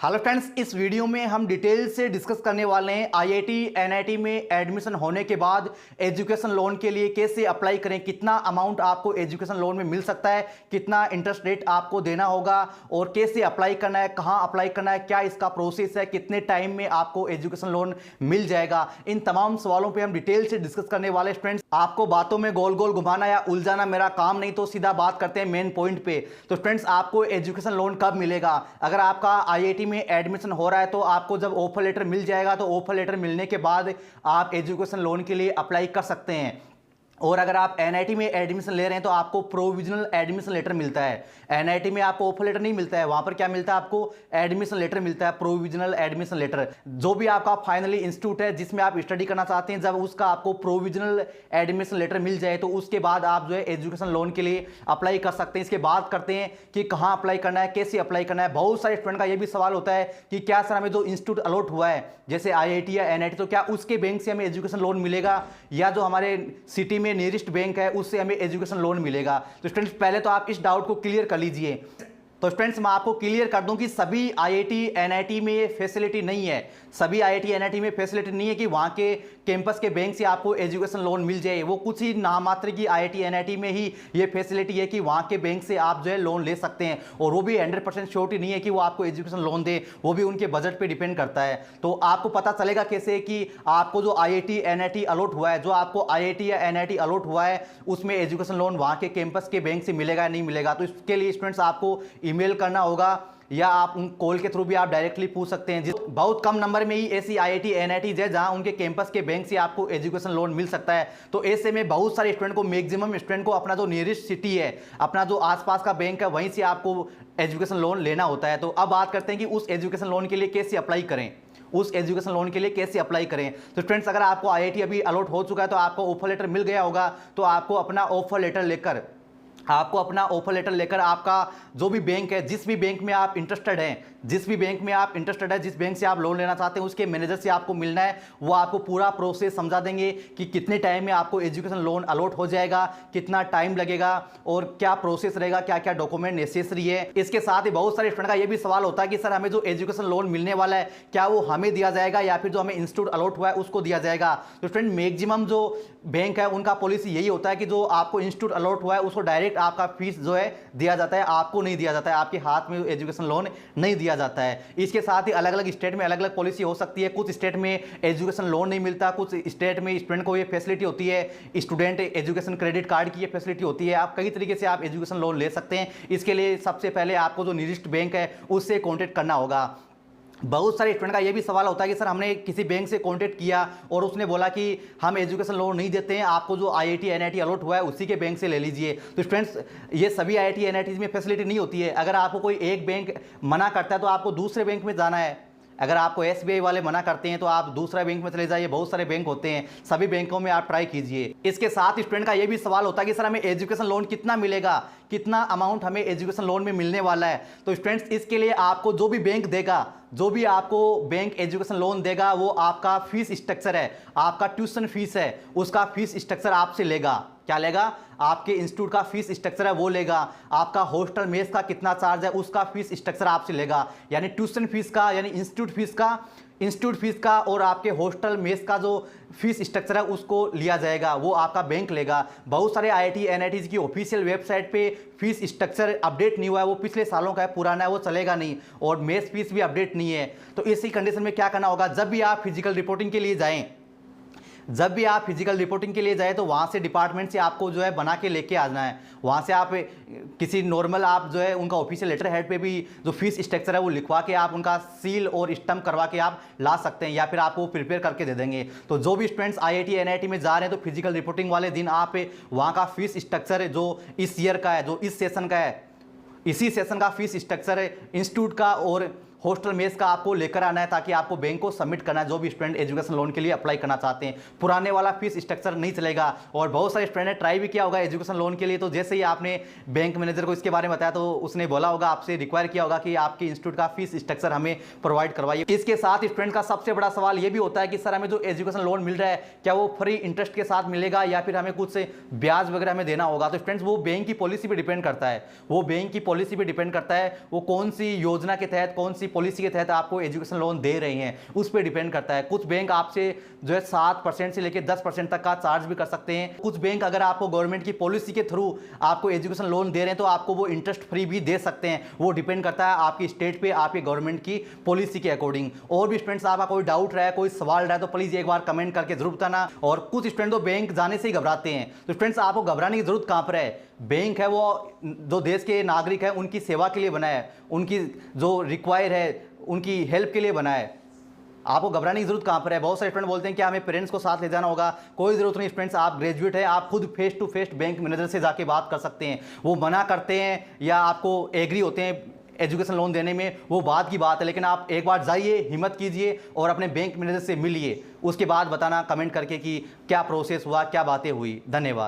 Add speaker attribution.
Speaker 1: Hello friends, इस video में हम डिटेल से डिस्कस करने वाले हैं आईआईटी एनआईटी में एडमिशन होने के बाद एजुकेशन लोन के लिए कैसे अप्लाई करें, कितना अमाउंट आपको एजुकेशन लोन में मिल सकता है, कितना इंटरेस्ट रेट आपको देना होगा और कैसे अप्लाई करना है, कहां अप्लाई करना है, क्या इसका प्रोसेस है, कितने टाइम में आपको एजुकेशन लोन मिल जाएगा। इन तमाम सवालों पर हम डिटेल से डिस्कस करने वाले फ्रेंड्स। आपको बातों में गोल गोल घुमाना या उलझाना मेरा काम नहीं, तो सीधा बात करते हैं मेन पॉइंट पे। तो फ्रेंड्स, आपको एजुकेशन लोन कब मिलेगा? अगर आपका आईआईटी में एडमिशन हो रहा है तो आपको जब ऑफर लेटर मिल जाएगा तो ऑफर लेटर मिलने के बाद आप एजुकेशन लोन के लिए अप्लाई कर सकते हैं। और अगर आप एनआईटी में एडमिशन ले रहे हैं तो आपको प्रोविजनल एडमिशन लेटर मिलता है। एनआईटी में आपको ऑफर लेटर नहीं मिलता है, वहां पर क्या मिलता है? आपको एडमिशन लेटर मिलता है, प्रोविजनल एडमिशन लेटर। जो भी आपका फाइनली इंस्टीट्यूट है जिसमें आप स्टडी करना चाहते हैं, जब उसका आपको प्रोविजनल एडमिशन लेटर मिल जाए तो उसके बाद आप जो है एजुकेशन लोन के लिए अप्लाई कर सकते हैं। इसके बाद करते हैं कि कहाँ अप्लाई करना है, कैसे अप्लाई करना है। बहुत सारे स्टूडेंट का यह भी सवाल होता है कि क्या सर हमें जो इंस्टीट्यूट अलॉट हुआ है जैसे आईआईटी या एनआईटी, तो क्या उसके बैंक से हमें एजुकेशन लोन मिलेगा या जो हमारे सिटी में नियरेस्ट बैंक है उससे हमें एजुकेशन लोन मिलेगा? तो स्टूडेंट्स, पहले तो आप इस डाउट को क्लियर कर लीजिए। तो फ्रेंड्स, मैं आपको क्लियर कर दूं कि सभी आईआईटी एनआईटी में ये फैसिलिटी नहीं है। सभी आईआईटी एनआईटी में फैसिलिटी नहीं है कि वहां के कैंपस के बैंक से आपको एजुकेशन लोन मिल जाए। वो कुछ ही नाम मात्र की आईआईटी एनआईटी में ही ये फैसिलिटी है कि वहां के बैंक से आप जो है लोन ले सकते हैं, और वो भी 100% श्योरिटी नहीं है कि वो आपको एजुकेशन लोन दे, वो भी उनके बजट पे डिपेंड करता है। तो आपको पता चलेगा कैसे कि आपको जो आईआईटी एनआईटी अलॉट हुआ है, जो आपको आईआईटी या एनआईटी अलॉट हुआ है उसमें एजुकेशन लोन वहां के कैंपस के बैंक से मिलेगा या नहीं मिलेगा? तो इसके लिए स्टूडेंट्स आपको ईमेल करना होगा या आप उन कॉल के थ्रू भी आप डायरेक्टली पूछ सकते हैं। बहुत कम नंबर में ही ऐसी आईआईटी एनआईटी है जहां उनके कैंपस के बैंक से आपको एजुकेशन लोन मिल सकता है। तो ऐसे में बहुत सारे स्टूडेंट को, मैक्सिमम स्टूडेंट को अपना जो नियरेस्ट सिटी है, अपना जो आसपास का बैंक है, वहीं से आपको एजुकेशन लोन लेना होता है। तो अब बात करते हैं कि उस एजुकेशन लोन के लिए कैसे अप्लाई करें, उस एजुकेशन लोन के लिए कैसे अप्लाई करें। तो फ्रेंड्स, अगर आपको आईआईटी अभी अलॉट हो चुका है तो आपको ऑफर लेटर मिल गया होगा, तो आपको अपना ऑफर लेटर लेकर आपका जो भी बैंक है, जिस भी बैंक में आप इंटरेस्टेड हैं, जिस बैंक से आप लोन लेना चाहते हैं, उसके मैनेजर से आपको मिलना है। वो आपको पूरा प्रोसेस समझा देंगे कि कितने टाइम में आपको एजुकेशन लोन अलॉट हो जाएगा, कितना टाइम लगेगा और क्या प्रोसेस रहेगा, क्या क्या डॉक्यूमेंट नेसेसरी है। इसके साथ ही बहुत सारे स्टूडेंट का ये भी सवाल होता है कि सर हमें जो एजुकेशन लोन मिलने वाला है क्या वो हमें दिया जाएगा या फिर जो हमें इंस्टीट्यूट अलॉट हुआ है उसको दिया जाएगा? तो फ्रेंड, मैक्सिमम जो बैंक है उनका पॉलिसी यही होता है कि जो आपको इंस्टीट्यूट अलॉट हुआ है उसको डायरेक्ट आपका फीस जो है दिया जाता है, आपको नहीं दिया जाता है, आपके हाथ में एजुकेशन लोन नहीं दिया जाता है। इसके साथ ही अलग अलग स्टेट में अलग अलग पॉलिसी हो सकती है। कुछ स्टेट में एजुकेशन लोन नहीं मिलता, कुछ स्टेट में स्टूडेंट को ये फैसिलिटी होती है, स्टूडेंट एजुकेशन क्रेडिट कार्ड की ये फैसिलिटी होती है। आप कई तरीके से आप एजुकेशन लोन ले सकते हैं। इसके लिए सबसे पहले आपको जो नियरेस्ट बैंक है उससे कॉन्टेक्ट करना होगा। बहुत सारे स्टूडेंट का ये भी सवाल होता है कि सर हमने किसी बैंक से कांटेक्ट किया और उसने बोला कि हम एजुकेशन लोन नहीं देते हैं, आपको जो आईआईटी एनआईटी अलॉट हुआ है उसी के बैंक से ले लीजिए। तो स्टूडेंट्स, ये सभी आईआईटी एनआईटी में फैसिलिटी नहीं होती है। अगर आपको कोई एक बैंक मना करता है तो आपको दूसरे बैंक में जाना है। अगर आपको एसबीआई वाले मना करते हैं तो आप दूसरा बैंक में चले जाइए। बहुत सारे बैंक होते हैं, सभी बैंकों में आप ट्राई कीजिए। इसके साथ स्टूडेंट का ये भी सवाल होता है कि सर हमें एजुकेशन लोन कितना मिलेगा, कितना अमाउंट हमें एजुकेशन लोन में मिलने वाला है? तो स्टूडेंट्स, इसके लिए आपको जो भी बैंक देगा, जो भी आपको बैंक एजुकेशन लोन देगा, वो आपका फीस स्ट्रक्चर है, आपका ट्यूशन फीस है, उसका फीस स्ट्रक्चर आपसे लेगा। क्या लेगा? आपके इंस्टीट्यूट का फीस स्ट्रक्चर है वो लेगा। आपका हॉस्टल मेस का कितना चार्ज है उसका फीस स्ट्रक्चर आपसे लेगा। यानी ट्यूशन फीस का, यानी इंस्टीट्यूट फीस का और आपके हॉस्टल मेस का जो फीस स्ट्रक्चर है उसको लिया जाएगा, वो आपका बैंक लेगा। बहुत सारे आईआईटी एनआईटी की ऑफिशियल वेबसाइट पे फीस स्ट्रक्चर अपडेट नहीं हुआ है, वो पिछले सालों का है, पुराना है, वो चलेगा नहीं। और मेस फीस भी अपडेट नहीं है। तो इसी कंडीशन में क्या करना होगा, जब भी आप फिजिकल रिपोर्टिंग के लिए जाएं तो वहाँ से डिपार्टमेंट से आपको जो है बना के लेके आना है। वहाँ से आप किसी नॉर्मल आप जो है उनका ऑफिशियल लेटर हेड पे भी जो फीस स्ट्रक्चर है वो लिखवा के आप उनका सील और स्टम्प करवा के आप ला सकते हैं, या फिर आपको प्रिपेयर करके दे देंगे। तो जो भी स्टूडेंट्स आईआईटी एनआईटी में जा रहे हैं तो फिजिकल रिपोर्टिंग वाले दिन आप वहाँ का फीस स्ट्रक्चर जो इस ईयर का है, जो इस सेशन का है, इसी सेशन का फीस स्ट्रक्चर इंस्टीट्यूट का और हॉस्टल मेस का आपको लेकर आना है, ताकि आपको बैंक को सबमिट करना है जो भी स्टूडेंट एजुकेशन लोन के लिए अप्लाई करना चाहते हैं। पुराने वाला फीस स्ट्रक्चर नहीं चलेगा। और बहुत सारे स्टूडेंट ने ट्राई भी किया होगा एजुकेशन लोन के लिए, तो जैसे ही आपने बैंक मैनेजर को इसके बारे में बताया तो उसने बोला होगा, आपसे रिक्वायर किया होगा कि आपके इंस्टीट्यूट का फीस स्ट्रक्चर हमें प्रोवाइड करवाइए। इसके साथ स्टूडेंट का सबसे बड़ा सवाल यह भी होता है कि सर हमें जो एजुकेशन लोन मिल रहा है क्या वो फ्री इंटरेस्ट के साथ मिलेगा या फिर हमें कुछ ब्याज वगैरह हमें देना होगा? तो स्टूडेंट्स, वो बैंक की पॉलिसी पर डिपेंड करता है, वो कौन सी योजना के तहत, कौन सी पॉलिसी के तहत आपको एजुकेशन लोन दे रहे हैं उस पर डिपेंड करता है। कुछ बैंक आपसे जो है 7% से लेकर 10% तक का चार्ज भी कर सकते हैं। कुछ बैंक अगर आपको गवर्नमेंट की पॉलिसी के थ्रू आपको एजुकेशन लोन दे रहे हैं तो आपको वो इंटरेस्ट फ्री भी दे सकते हैं। वो डिपेंड करता है आपकी स्टेट पे, आपके गवर्नमेंट की पॉलिसी के अकॉर्डिंग। और भी स्टूडेंट्स आपका कोई डाउट रहा है, कोई सवाल रहा है तो प्लीज एक बार कमेंट करके जरूर बताना। और कुछ स्टूडेंट तो बैंक जाने से ही घबराते हैं, तो स्टूडेंट्स आपको घबराने की जरूरत कहां पर है। बैंक है वो जो देश के नागरिक है उनकी सेवा के लिए बना है, उनकी जो रिक्वायर है उनकी हेल्प के लिए बना है। आपको घबराने की जरूरत कहां पर है। बहुत सारे स्टूडेंट बोलते हैं कि हमें पेरेंट्स को साथ ले जाना होगा, कोई जरूरत नहीं स्टूडेंट्स, आप ग्रेजुएट हैं, आप खुद face to face bank manager से जाके बात कर सकते हैं। वो मना करते हैं या आपको एग्री होते हैं एजुकेशन लोन देने में, वो बात की बात है, लेकिन आप एक बार जाइए, हिम्मत कीजिए और अपने बैंक मैनेजर से मिलिए। उसके बाद बताना कमेंट करके कि क्या प्रोसेस हुआ, क्या बातें हुई। धन्यवाद।